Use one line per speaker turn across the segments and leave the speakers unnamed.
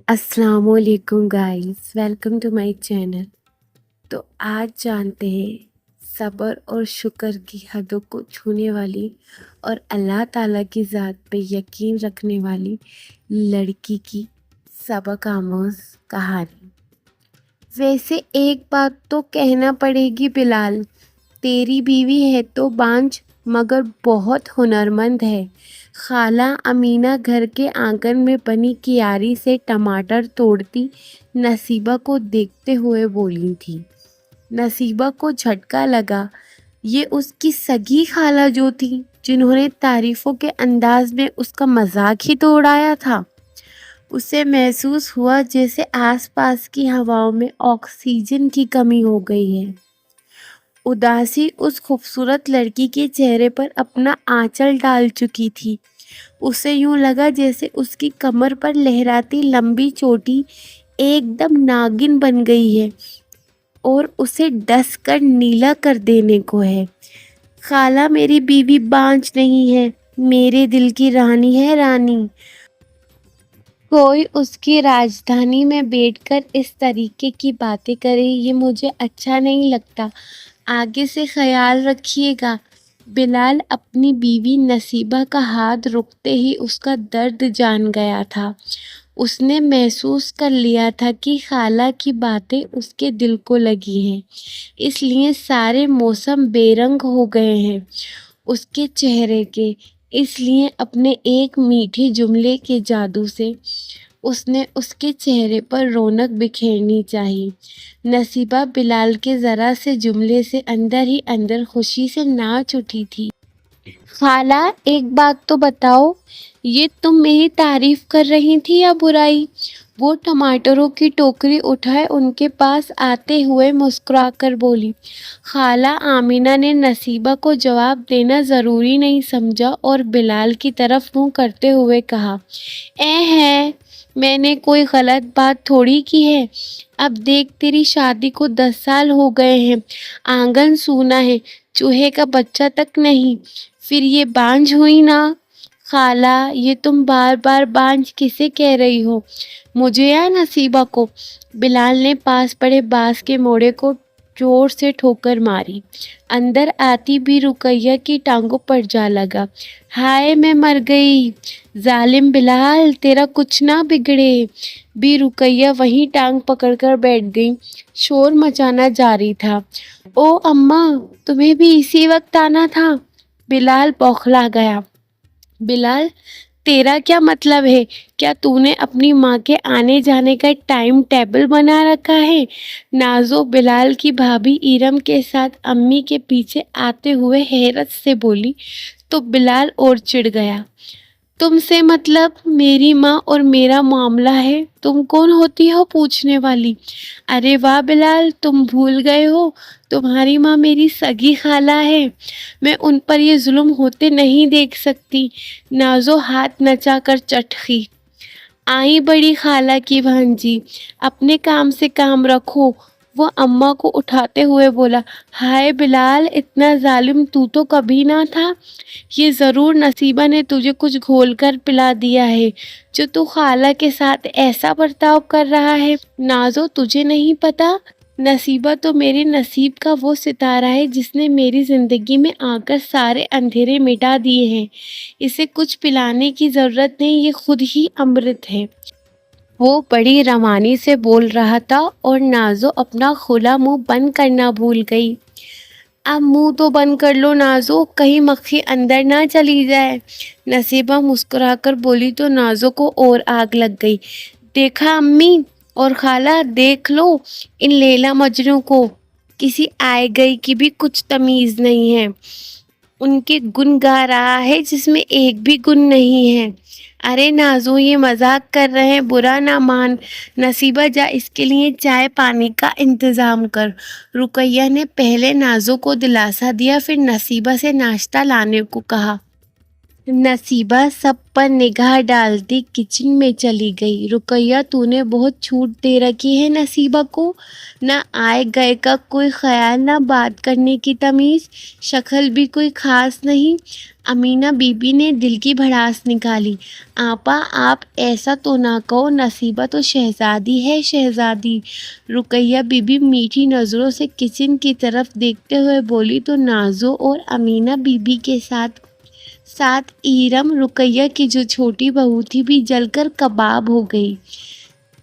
अस्सलाम वालेकुम guys, welcome to my channel. तो आज जानते हैं सब्र और शुक्र की हदों को छूने वाली और अल्लाह ताला की ज़ात पे यकीन रखने वाली लड़की की सबक आमोज़ कहानी। वैसे एक बात तो कहना पड़ेगी बिलाल, तेरी बीवी है तो बांझ मगर बहुत हुनरमंद है। खाला अमीना घर के आंगन में बनी कियारी से टमाटर तोड़ती नसीबा को देखते हुए बोली थी। नसीबा को झटका लगा, ये उसकी सगी खाला जो थी जिन्होंने तारीफों के अंदाज में उसका मजाक ही तो उड़ाया था। उसे महसूस हुआ जैसे आसपास की हवाओं में ऑक्सीजन की कमी हो गई है। उदासी उस खूबसूरत लड़की के चेहरे पर अपना आंचल डाल चुकी थी। उसे यूं लगा जैसे उसकी कमर पर लहराती लंबी चोटी एकदम नागिन बन गई है और उसे डस कर नीला कर देने को है। खाला मेरी बीवी बांझ नहीं है, मेरे दिल की रानी है रानी। कोई उसकी राजधानी में बैठकर इस तरीके की बातें करे ये मुझे अच्छा नहीं लगता, आगे से ख्याल रखिएगा। बिलाल अपनी बीवी नसीबा का हाथ रुकते ही उसका दर्द जान गया था। उसने महसूस कर लिया था कि खाला की बातें उसके दिल को लगी हैं, इसलिए सारे मौसम बेरंग हो गए हैं उसके चेहरे के। इसलिए अपने एक मीठे जुमले के जादू से उसने उसके चेहरे पर रौनक बिखेरनी चाहिए। नसीबा बिलाल के ज़रा से जुमले से अंदर ही अंदर खुशी से नाच उठी थी। खाला एक बात तो बताओ, ये तुम मेरी तारीफ कर रही थी या बुराई? वो टमाटरों की टोकरी उठाए उनके पास आते हुए मुस्कुराकर बोली। खाला आमिना ने नसीबा को जवाब देना ज़रूरी नहीं समझा और बिलाल की तरफ मुंह करते हुए कहा, है मैंने कोई गलत बात थोड़ी की है। अब देख तेरी शादी को 10 साल हो गए हैं, आंगन सूना है, चूहे का बच्चा तक नहीं, फिर ये बांझ हुई ना? खाला ये तुम बार बार बांझ किसे कह रही हो, मुझे या नसीबा को? बिलाल ने पास पड़े बांस के मोड़े को जोर से ठोकर मारी। अंदर आती भी रुकैया की टांगों पर जा लगा। हाय मैं मर गई, जालिम बिलाल तेरा कुछ ना बिगड़े। भी रुकैया वहीं टांग पकड़कर बैठ गई। शोर मचाना जारी था। ओ अम्मा, तुम्हें भी इसी वक्त आना था? बिलाल बौखला गया। बिलाल तेरा क्या मतलब है? क्या तूने अपनी माँ के आने जाने का टाइम टेबल बना रखा है? नाजो बिलाल की भाभी इरम के साथ अम्मी के पीछे आते हुए हैरत से बोली तो बिलाल और चिढ़ गया। तुमसे मतलब मेरी माँ और मेरा मामला है, तुम कौन होती हो पूछने वाली? अरे वाह बिलाल, तुम भूल गए हो तुम्हारी माँ मेरी सगी खाला है, मैं उन पर ये जुल्म होते नहीं देख सकती। नाजो हाथ नचाकर चटकी। आई बड़ी खाला की भांजी, अपने काम से काम रखो। वो अम्मा को उठाते हुए बोला। हाय बिलाल, इतना जालिम तू तो कभी ना था। ये ज़रूर नसीबा ने तुझे कुछ घोल कर पिला दिया है जो तू खाला के साथ ऐसा बर्ताव कर रहा है। नाजो तुझे नहीं पता, नसीबा तो मेरे नसीब का वो सितारा है जिसने मेरी ज़िंदगी में आकर सारे अंधेरे मिटा दिए हैं। इसे कुछ पिलाने की ज़रूरत नहीं, ये खुद ही अमृत है। वो बड़ी रवानी से बोल रहा था और नाजो अपना खुला मुंह बंद करना भूल गई। अब मुंह तो बंद कर लो नाजो, कहीं मक्खी अंदर ना चली जाए। नसीबा मुस्कुराकर बोली तो नाजो को और आग लग गई। देखा अम्मी और खाला, देख लो इन लैला मजनू को, किसी आए गई की भी कुछ तमीज नहीं है। उनके गुण गा रहा है जिसमें एक भी गुण नहीं है। अरे नाजो ये मजाक कर रहे हैं, बुरा ना मान। नसीबा जा इसके लिए चाय पानी का इंतज़ाम कर। रुकैया ने पहले नाजो को दिलासा दिया, फिर नसीबा से नाश्ता लाने को कहा। नसीबा सब पर निगाह डालती किचन में चली गई। रुकैया तूने बहुत छूट दे रखी है नसीबा को, ना आए गए का कोई ख्याल, ना बात करने की तमीज़, शक्ल भी कोई खास नहीं। अमीना बीबी ने दिल की भड़ास निकाली। आपा आप ऐसा तो ना कहो, नसीबा तो शहजादी है शहजादी। रुकैया बीबी मीठी नज़रों से किचन की तरफ देखते हुए बोली तो नाजो और अमीना बीबी के साथ साथ ईरम रुकैया की जो छोटी बहू थी भी जलकर कबाब हो गई।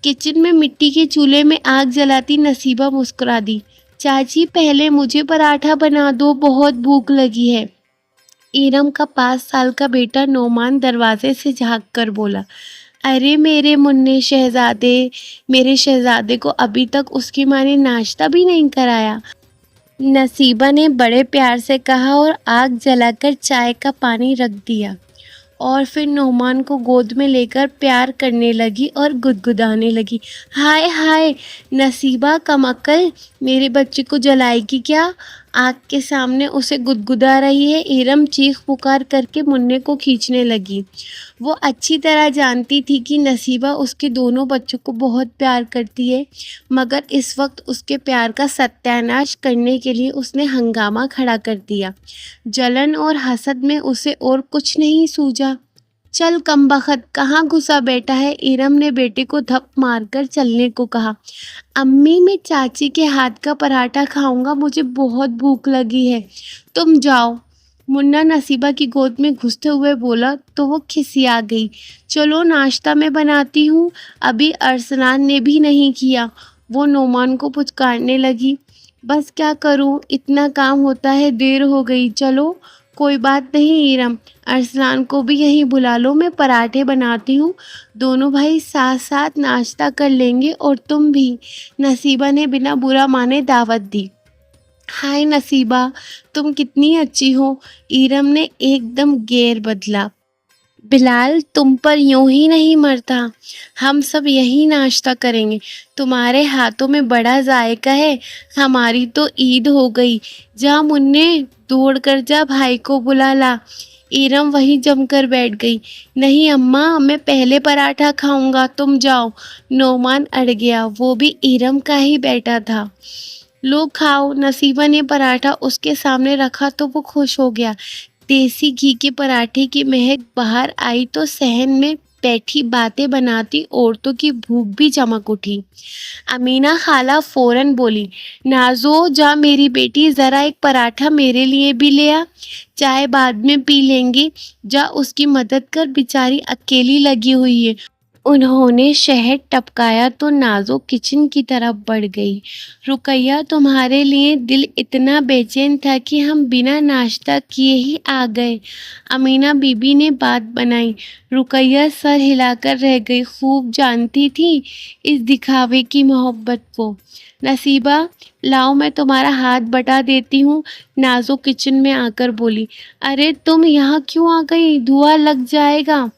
किचन में मिट्टी के चूल्हे में आग जलाती नसीबा मुस्कुरा दी। चाची पहले मुझे पराठा बना दो, बहुत भूख लगी है। ईरम का 5 साल का बेटा नोमान दरवाजे से झांक कर बोला, अरे मेरे मुन्ने शहजादे, मेरे शहजादे को अभी तक उसकी माँ ने नाश्ता भी नहीं कराया। नसीबा ने बड़े प्यार से कहा और आग जलाकर चाय का पानी रख दिया और फिर नोमान को गोद में लेकर प्यार करने लगी और गुदगुदाने लगी। हाय हाय नसीबा कमअक्ल, मेरे बच्चे को जलाएगी क्या? आग के सामने उसे गुदगुदा रही है। इरम चीख पुकार करके मुन्ने को खींचने लगी। वो अच्छी तरह जानती थी कि नसीबा उसके दोनों बच्चों को बहुत प्यार करती है, मगर इस वक्त उसके प्यार का सत्यानाश करने के लिए उसने हंगामा खड़ा कर दिया। जलन और हसद में उसे और कुछ नहीं सूझा। चल कमबख्त, कहाँ घुसा बैठा है? इरम ने बेटे को धप मारकर चलने को कहा। अम्मी मैं चाची के हाथ का पराठा खाऊंगा, मुझे बहुत भूख लगी है, तुम जाओ। मुन्ना नसीबा की गोद में घुसते हुए बोला तो वो खिसिया गई। चलो नाश्ता मैं बनाती हूँ, अभी अरसलान ने भी नहीं किया। वो नोमान को पुचकारने लगी। बस क्या करूँ, इतना काम होता है, देर हो गई। चलो कोई बात नहीं इरम, अरसलान को भी यहीं बुला लो, मैं पराठे बनाती हूँ, दोनों भाई साथ साथ नाश्ता कर लेंगे और तुम भी। नसीबा ने बिना बुरा माने दावत दी। हाय नसीबा, तुम कितनी अच्छी हो। इरम ने एकदम गेर बदला। बिलाल तुम पर यूं ही नहीं मरता, हम सब यही नाश्ता करेंगे, तुम्हारे हाथों में बड़ा जायका है, हमारी तो ईद हो गई। जा मुन्ने, दौड़ कर जा, भाई को बुला ला। इरम वहीं जमकर बैठ गई। नहीं अम्मा, मैं पहले पराठा खाऊंगा, तुम जाओ। नोमान अड़ गया, वो भी इरम का ही बेटा था। लो खाओ। नसीबा ने पराठा उसके सामने रखा तो वो खुश हो गया। देसी घी के पराठे की महक बाहर आई तो सहन में बैठी बातें बनाती औरतों की भूख भी चमक उठी। अमीना खाला फौरन बोली, नाजो जा मेरी बेटी, ज़रा एक पराठा मेरे लिए भी ले आ, चाय बाद में पी लेंगे। जा उसकी मदद कर, बेचारी अकेली लगी हुई है। उन्होंने शहद टपकाया तो नाज़ो किचन की तरफ बढ़ गई। रुकैया तुम्हारे लिए दिल इतना बेचैन था कि हम बिना नाश्ता किए ही आ गए, अमीना बीबी ने बात बनाई। रुकैया सर हिलाकर रह गई, खूब जानती थी इस दिखावे की मोहब्बत को। नसीबा लाओ मैं तुम्हारा हाथ बटा देती हूँ, नाज़ो किचन में आकर बोली। अरे तुम यहाँ क्यों आ गई, धुआं लग जाएगा।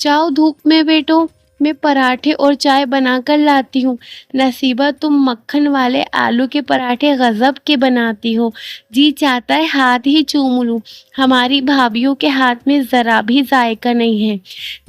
जाओ धूप में बैठो, मैं पराठे और चाय बनाकर लाती हूँ। नसीबा तुम मक्खन वाले आलू के पराठे गजब के बनाती हो, जी चाहता है हाथ ही चूम लूँ। हमारी भाभियों के हाथ में ज़रा भी जायका नहीं है,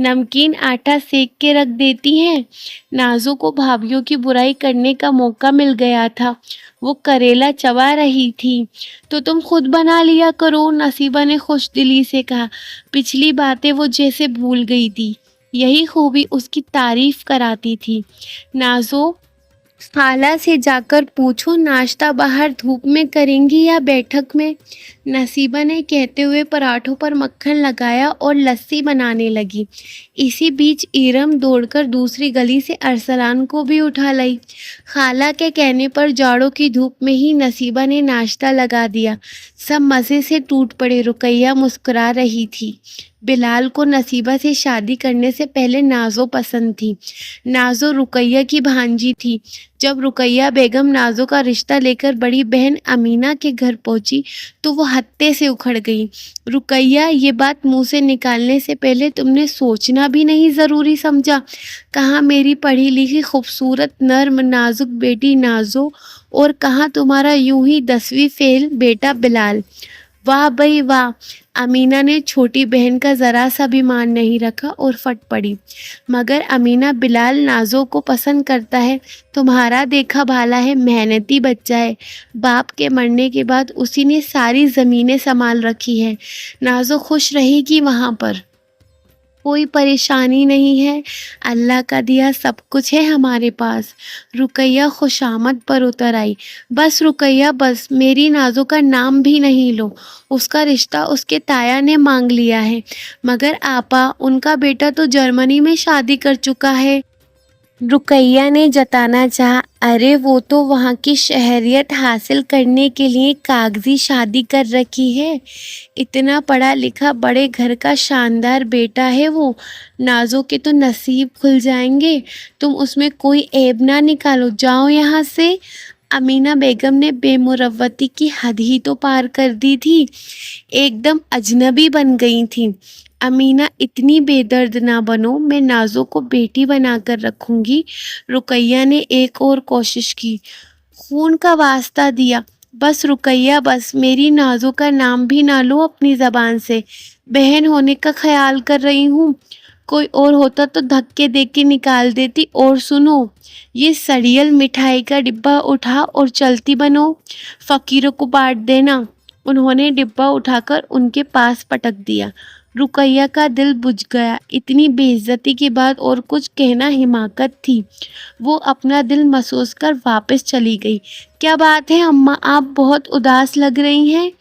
नमकीन आटा सेक के रख देती हैं। नाजो को भाभियों की बुराई करने का मौका मिल गया था, वो करेला चबा रही थी। तो तुम खुद बना लिया करो, नसीबा ने खुश दिली से कहा। पिछली बातें वो जैसे भूल गई थी, यही खूबी उसकी तारीफ कराती थी। नाजो खाला से जाकर पूछो नाश्ता बाहर धूप में करेंगी या बैठक में, नसीबा ने कहते हुए पराठों पर मक्खन लगाया और लस्सी बनाने लगी। इसी बीच इरम दौड़कर दूसरी गली से अरसलान को भी उठा लाई। खाला के कहने पर जाड़ों की धूप में ही नसीबा ने नाश्ता लगा दिया। सब मज़े से टूट पड़े। रुकैया मुस्कुरा रही थी। बिलाल को नसीबा से शादी करने से पहले नाजो पसंद थी। नाजो रुकैया की भांजी थी। जब रुकैया बेगम नाजो का रिश्ता लेकर बड़ी बहन अमीना के घर पहुंची तो वो हत्ते से उखड़ गई। रुकैया, ये बात मुंह से निकालने से पहले तुमने सोचना भी नहीं ज़रूरी समझा? कहाँ मेरी पढ़ी लिखी खूबसूरत नर्म नाजुक बेटी नाजो, और कहाँ तुम्हारा यूं ही 10वीं फेल बेटा बिलाल। वाह भाई वाह! अमीना ने छोटी बहन का ज़रा सा भी मान नहीं रखा और फट पड़ी। मगर अमीना, बिलाल नाज़ो को पसंद करता है, तुम्हारा देखा भाला है, मेहनती बच्चा है। बाप के मरने के बाद उसी ने सारी ज़मीनें संभाल रखी है। नाज़ो खुश रहेगी वहाँ पर, कोई परेशानी नहीं है, अल्लाह का दिया सब कुछ है हमारे पास। रुकैया खुशामद पर उतर आई। बस रुकैया बस, मेरी नाज़ो का नाम भी नहीं लो। उसका रिश्ता उसके ताया ने मांग लिया है। मगर आपा, उनका बेटा तो जर्मनी में शादी कर चुका है। रुकैया ने जताना चाहा, अरे वो तो वहाँ की शहरियत हासिल करने के लिए कागजी शादी कर रखी है। इतना पढ़ा लिखा बड़े घर का शानदार बेटा है वो। नाजो के तो नसीब खुल जाएंगे। तुम उसमें कोई ऐब ना निकालो, जाओ यहाँ से। अमीना बेगम ने बेमुरव्वती की हद ही तो पार कर दी थी, एकदम अजनबी बन गई थी। अमीना, इतनी बेदर्द ना बनो, मैं नाज़ो को बेटी बनाकर रखूंगी। रुकैया ने एक और कोशिश की, खून का वास्ता दिया। बस रुकैया बस, मेरी नाज़ो का नाम भी ना लो अपनी ज़बान से। बहन होने का ख्याल कर रही हूँ, कोई और होता तो धक्के दे के निकाल देती। और सुनो, ये सड़ियल मिठाई का डिब्बा उठा और चलती बनो, फ़कीरों को बांट देना। उन्होंने डिब्बा उठाकर उनके पास पटक दिया। रुकैया का दिल बुझ गया। इतनी बेइज्जती के बाद और कुछ कहना हिमाकत थी। वो अपना दिल महसूस कर वापस चली गई। क्या बात है अम्मा, आप बहुत उदास लग रही हैं,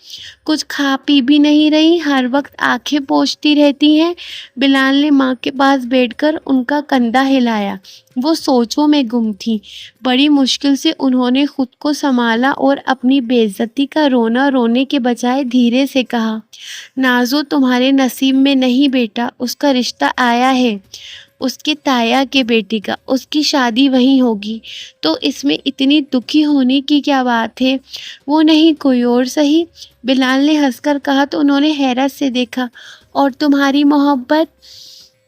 कुछ खा पी भी नहीं रही, हर वक्त आंखें पोंछती रहती हैं। बिलाल ने माँ के पास बैठकर उनका कंधा हिलाया। वो सोचों में गुम थी। बड़ी मुश्किल से उन्होंने खुद को संभाला और अपनी बेइज्जती का रोना रोने के बजाय धीरे से कहा, नाज़ो तुम्हारे नसीब में नहीं बेटा, उसका रिश्ता आया है, उसके ताया के बेटे का, उसकी शादी वहीं होगी, तो इसमें इतनी दुखी होने की क्या बात है। वो नहीं, कोई और सही। बिलाल ने हंसकर कहा तो उन्होंने हैरत से देखा। और तुम्हारी मोहब्बत?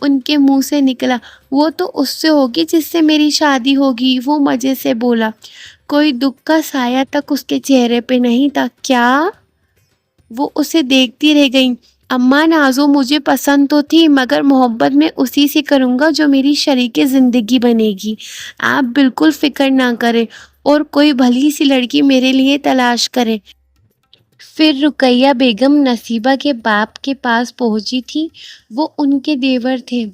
उनके मुंह से निकला। वो तो उससे होगी जिससे मेरी शादी होगी, वो मजे से बोला। कोई दुख का साया तक उसके चेहरे पे नहीं था। क्या? वो उसे देखती रह गई। अम्मा, नाज़ो मुझे पसंद तो थी, मगर मोहब्बत मैं उसी से करूँगा जो मेरी शरीके ज़िंदगी बनेगी। आप बिल्कुल फ़िक्र ना करें और कोई भली सी लड़की मेरे लिए तलाश करें। फिर रुकैया बेगम नसीबा के बाप के पास पहुंची थी। वो उनके देवर थे,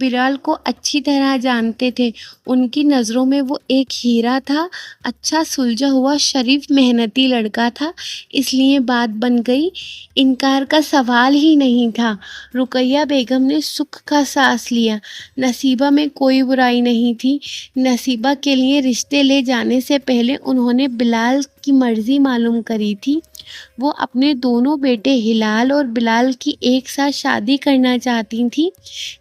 बिलाल को अच्छी तरह जानते थे। उनकी नज़रों में वो एक हीरा था। अच्छा सुलझा हुआ, शरीफ, मेहनती लड़का था, इसलिए बात बन गई। इनकार का सवाल ही नहीं था। रुकैया बेगम ने सुख का सांस लिया। नसीबा में कोई बुराई नहीं थी। नसीबा के लिए रिश्ते ले जाने से पहले उन्होंने बिलाल की मर्जी मालूम करी थी। वो अपने दोनों बेटे हिलाल और बिलाल की एक साथ शादी करना चाहती थी।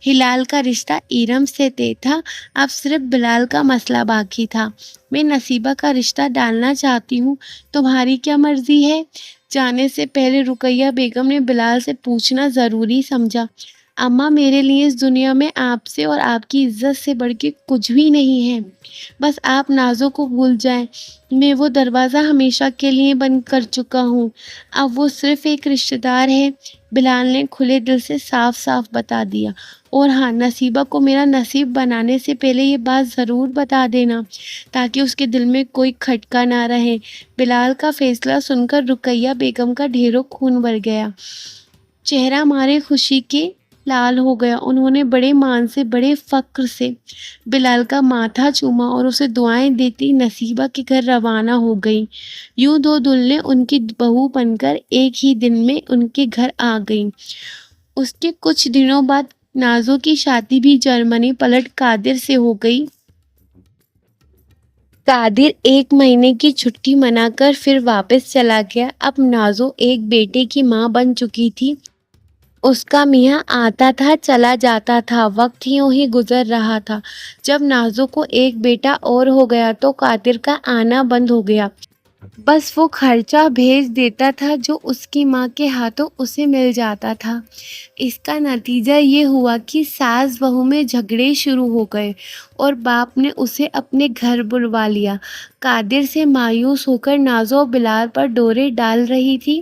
हिलाल का रिश्ता इरम से तय था, अब सिर्फ बिलाल का मसला बाकी था। मैं नसीबा का रिश्ता डालना चाहती हूँ, तुम्हारी क्या मर्जी है? जाने से पहले रुकैया बेगम ने बिलाल से पूछना ज़रूरी समझा। अम्मा, मेरे लिए इस दुनिया में आपसे और आपकी इज्जत से बढ़ के कुछ भी नहीं है। बस आप नाज़ो को भूल जाएं। मैं वो दरवाज़ा हमेशा के लिए बंद कर चुका हूँ। अब वो सिर्फ एक रिश्तेदार है। बिलाल ने खुले दिल से साफ साफ बता दिया। और हाँ, नसीबा को मेरा नसीब बनाने से पहले ये बात ज़रूर बता देना, ताकि उसके दिल में कोई खटका ना रहे। बिलाल का फैसला सुनकर रुकैया बेगम का ढेरों खून भर गया। चेहरा मारे खुशी के लाल हो गया। उन्होंने बड़े मान से, बड़े फक्र से बिलाल का माथा चूमा और उसे दुआएं देती नसीबा के घर रवाना हो गई। यूं दो दुल्हनें उनकी बहू बनकर एक ही दिन में उनके घर आ गईं। उसके कुछ दिनों बाद नाज़ो की शादी भी जर्मनी पलट कादिर से हो गई। कादिर 1 महीने की छुट्टी मनाकर फिर वापस चला गया। अब नाज़ो एक बेटे की माँ बन चुकी थी। उसका मियाँ आता था, चला जाता था, वक्त यूं ही गुजर रहा था। जब नाज़ो को एक बेटा और हो गया तो कादिर का आना बंद हो गया। بس وہ خرچہ بھیج دیتا تھا جو اس کی ماں کے ہاتھوں اسے مل جاتا تھا۔ اس کا نتیجہ یہ ہوا کہ ساس بہو میں جھگڑے شروع ہو گئے اور باپ نے اسے اپنے گھر بلوا لیا۔ قادر سے مایوس ہو کر نازو بلال پر ڈورے ڈال رہی تھی۔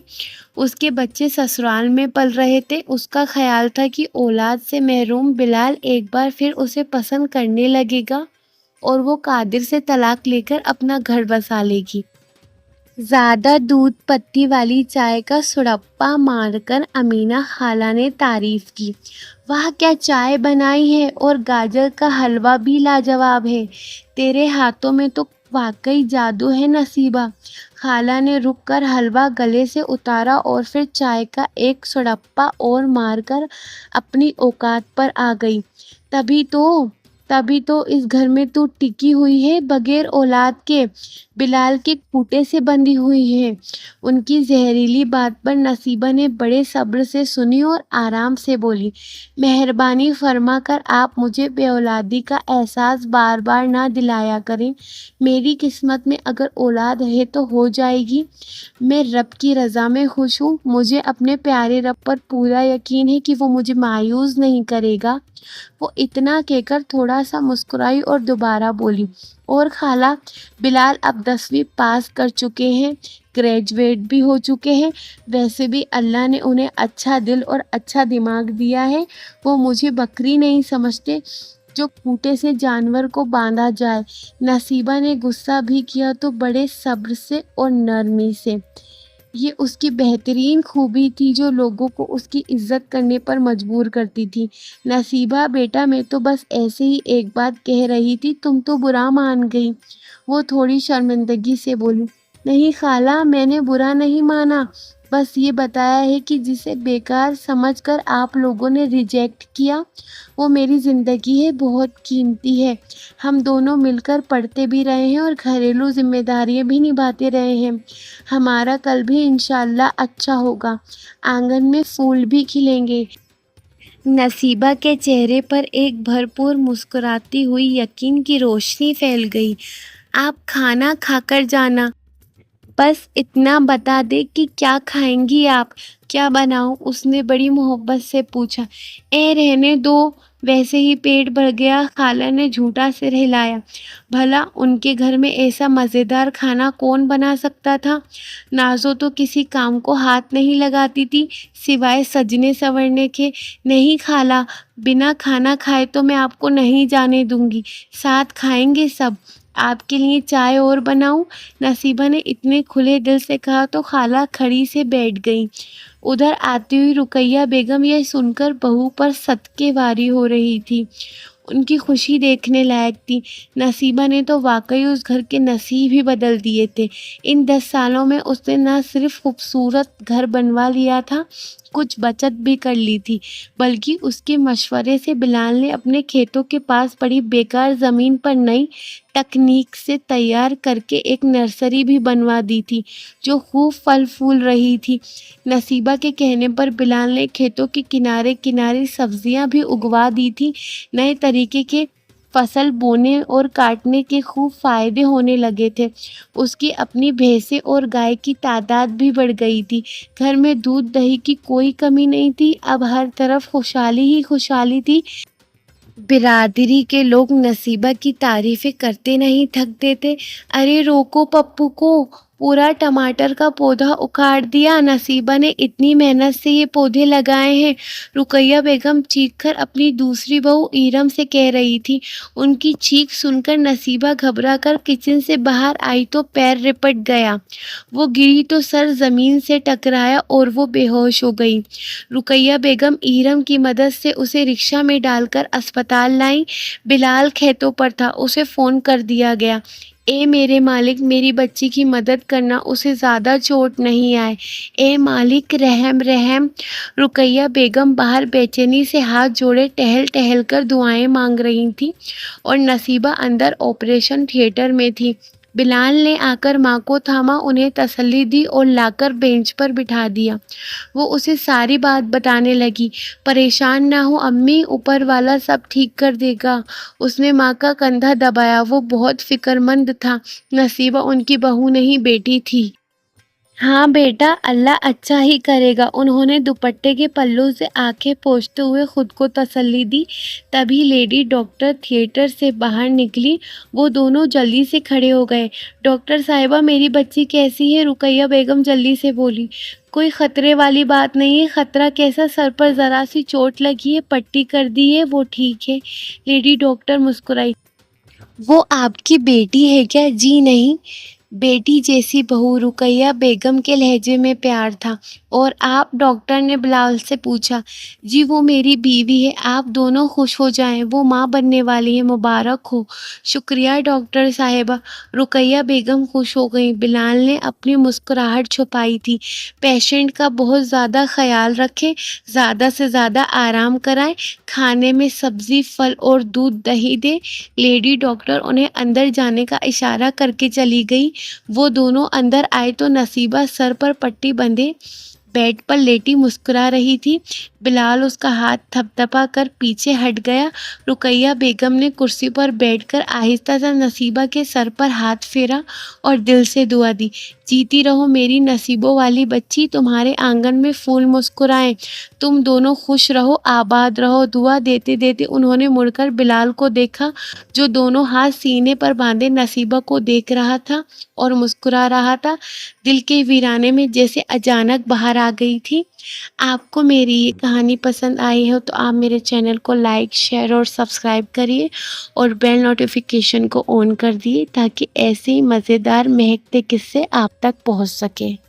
اس کے بچے سسرال میں پل رہے تھے۔ اس کا خیال تھا کہ اولاد سے محروم بلال ایک بار پھر اسے پسند کرنے لگے گا اور وہ قادر سے طلاق لے کر اپنا گھر بسا لے گی۔ زیادہ دودھ پتی والی چائے کا سڑپا مار کر امینہ خالہ نے تعریف کی۔ واہ کیا چائے بنائی ہے، اور گاجر کا حلوہ بھی لاجواب ہے۔ تیرے ہاتھوں میں تو واقعی جادو ہے نصیبہ۔ خالہ نے رک کر حلوہ گلے سے اتارا اور پھر چائے کا ایک سڑپا اور مار کر اپنی اوقات پر آ گئی۔ تبھی تو اس گھر میں تو ٹکی ہوئی ہے بغیر اولاد کے، بلال کے کھوٹے سے بندھی ہوئی ہے۔ ان کی زہریلی بات پر نصیبہ نے بڑے صبر سے سنی اور آرام سے بولی، مہربانی فرما کر آپ مجھے بے اولادی کا احساس بار بار نہ دلایا کریں۔ میری قسمت میں اگر اولاد ہے تو ہو جائے گی۔ میں رب کی رضا میں خوش ہوں۔ مجھے اپنے پیارے رب پر پورا یقین ہے کہ وہ مجھے مایوس نہیں کرے گا۔ وہ اتنا کہہ کر تھوڑا سا مسکرائی اور دوبارہ بولی، اور خالہ، بلال اب 10ویں پاس کر چکے ہیں، گریجویٹ بھی ہو چکے ہیں۔ ویسے بھی اللہ نے انہیں اچھا دل اور اچھا دماغ دیا ہے۔ وہ مجھے بکری نہیں سمجھتے جو کھوٹے سے جانور کو باندھا جائے۔ نصیبہ نے غصہ بھی کیا تو بڑے صبر سے اور نرمی سے۔ یہ اس کی بہترین خوبی تھی جو لوگوں کو اس کی عزت کرنے پر مجبور کرتی تھی۔ نصیبہ بیٹا، میں تو بس ایسے ہی ایک بات کہہ رہی تھی، تم تو برا مان گئی۔ وہ تھوڑی شرمندگی سے بولی، نہیں خالہ، میں نے برا نہیں مانا، بس یہ بتایا ہے کہ جسے بیکار سمجھ کر آپ لوگوں نے ریجیکٹ کیا، وہ میری زندگی ہے، بہت قیمتی ہے۔ ہم دونوں مل کر پڑھتے بھی رہے ہیں اور گھریلو ذمہ داریاں بھی نبھاتے رہے ہیں۔ ہمارا کل بھی انشاءاللہ اچھا ہوگا، آنگن میں پھول بھی کھلیں گے۔ نصیبہ کے چہرے پر ایک بھرپور مسکراتی ہوئی یقین کی روشنی پھیل گئی۔ آپ کھانا کھا کر جانا، بس اتنا بتا دے کہ کیا کھائیں گی آپ؟ کیا بناؤں؟ اس نے بڑی محبت سے پوچھا۔ رہنے دو، ویسے ہی پیٹ بھر گیا، خالہ نے جھوٹا سر ہلایا۔ بھلا ان کے گھر میں ایسا مزیدار کھانا کون بنا سکتا تھا؟ نازو تو کسی کام کو ہاتھ نہیں لگاتی تھی سوائے سجنے سنورنے کے۔ نہیں خالہ، بنا کھانا کھائے تو میں آپ کو نہیں جانے دوں گی، ساتھ کھائیں گے سب۔ آپ کے لیے چائے اور بناؤں؟ نصیبہ نے اتنے کھلے دل سے کہا تو خالہ کھڑی سے بیٹھ گئی۔ ادھر آتی ہوئی رقیہ بیگم یہ سن کر بہو پر صدقے واری ہو رہی تھی۔ ان کی خوشی دیکھنے لائق تھی۔ نصیبہ نے تو واقعی اس گھر کے نصیب ہی بدل دیے تھے۔ ان 10 سالوں میں اس نے نہ صرف خوبصورت گھر بنوا لیا تھا، کچھ بچت بھی کر لی تھی، بلکہ اس کے مشورے سے بلال نے اپنے کھیتوں کے پاس پڑی بیکار زمین پر نئی تکنیک سے تیار کر کے ایک نرسری بھی بنوا دی تھی جو خوب پھل پھول رہی تھی۔ نصیبہ کے کہنے پر بلال نے کھیتوں کے کنارے کنارے سبزیاں بھی اگوا دی تھی۔ نئے طریقے کے فصل بونے اور کاٹنے کے خوب فائدے ہونے لگے تھے۔ اس کی اپنی بھینسیں اور گائے کی تعداد بھی بڑھ گئی تھی۔ گھر میں دودھ دہی کی کوئی کمی نہیں تھی۔ اب ہر طرف خوشحالی ہی خوشحالی تھی۔ برادری کے لوگ نصیبہ کی تعریفیں کرتے نہیں تھکتے تھے۔ ارے روکو پپو کو، پورا ٹماٹر کا پودا اکھاڑ دیا، نصیبہ نے اتنی محنت سے یہ پودے لگائے ہیں، رقیہ بیگم چیخ کر اپنی دوسری بہو ایرم سے کہہ رہی تھی۔ ان کی چیخ سن کر نصیبہ گھبرا کر کچن سے باہر آئی تو پیر رپٹ گیا، وہ گری تو سر زمین سے ٹکرایا اور وہ بے ہوش ہو گئی۔ رقیہ بیگم ایرم کی مدد سے اسے رکشہ میں ڈال کر اسپتال لائیں۔ بلال کھیتوں پر تھا، اسے فون کر دیا گیا۔ اے میرے مالک، میری بچی کی مدد کرنا، اسے زیادہ چوٹ نہیں آئے، اے مالک رحم رحم۔ رقیہ بیگم باہر بے چینی سے ہاتھ جوڑے ٹہل ٹہل کر دعائیں مانگ رہی تھیں اور نصیبہ اندر آپریشن تھیٹر میں تھی۔ بلال نے آ کر ماں کو تھاما، انہیں تسلی دی اور لا کر بینچ پر بٹھا دیا۔ وہ اسے ساری بات بتانے لگی۔ پریشان نہ ہو امی، اوپر والا سب ٹھیک کر دے گا۔ اس نے ماں کا کندھا دبایا۔ وہ بہت فکر مند تھا۔ نصیبہ ان کی بہو نہیں، بیٹی تھی۔ ہاں بیٹا، اللہ اچھا ہی کرے گا۔ انہوں نے دوپٹے کے پلو سے آنکھیں پوچھتے ہوئے خود کو تسلی دی۔ تبھی لیڈی ڈاکٹر تھیٹر سے باہر نکلی۔ وہ دونوں جلدی سے کھڑے ہو گئے۔ ڈاکٹر صاحبہ، میری بچی کیسی ہے؟ رقیہ بیگم جلدی سے بولی۔ کوئی خطرے والی بات نہیں ہے۔ خطرہ کیسا؟ سر پر ذرا سی چوٹ لگی ہے، پٹی کر دی ہے، وہ ٹھیک ہے۔ لیڈی ڈاکٹر مسکرائی۔ وہ آپ کی بیٹی ہے کیا؟ جی نہیں، بیٹی جیسی بہو۔ رقیہ بیگم کے لہجے میں پیار تھا۔ اور آپ؟ ڈاکٹر نے بلال سے پوچھا۔ جی وہ میری بیوی ہے۔ آپ دونوں خوش ہو جائیں، وہ ماں بننے والی ہے، مبارک ہو۔ شکریہ ڈاکٹر صاحبہ۔ رقیہ بیگم خوش ہو گئیں۔ بلال نے اپنی مسکراہٹ چھپائی تھی۔ پیشنٹ کا بہت زیادہ خیال رکھیں، زیادہ سے زیادہ آرام کرائیں، کھانے میں سبزی، پھل اور دودھ دہی دیں۔ لیڈی ڈاکٹر انہیں اندر جانے کا اشارہ کر کے چلی گئی۔ وہ دونوں اندر آئے تو نصیبہ سر پر پٹی بندھے بیڈ پر لیٹی مسکرا رہی تھی۔ بلال اس کا ہاتھ تھپ تھپا کر پیچھے ہٹ گیا۔ رقیہ بیگم نے کرسی پر بیٹھ کر آہستہ سے نصیبہ کے سر پر ہاتھ پھیرا اور دل سے دعا دی۔ جیتی رہو میری نصیبوں والی بچی، تمہارے آنگن میں پھول مسکرائیں، تم دونوں خوش رہو، آباد رہو۔ دعا دیتے دیتے انہوں نے مڑ کر بلال کو دیکھا، جو دونوں ہاتھ سینے پر باندھے نصیبہ کو دیکھ رہا تھا اور مسکرا رہا تھا۔ دل کے ویرانے میں جیسے اچانک باہر آ گئی تھی۔ آپ کو میری یہ کہانی پسند آئی ہے تو آپ میرے چینل کو لائک، شیئر اور سبسکرائب کریے اور بیل نوٹیفیکیشن کو آن کر دیے تاکہ ایسے ہی مزیدار مہکتے قصے آپ تک پہنچ سکے۔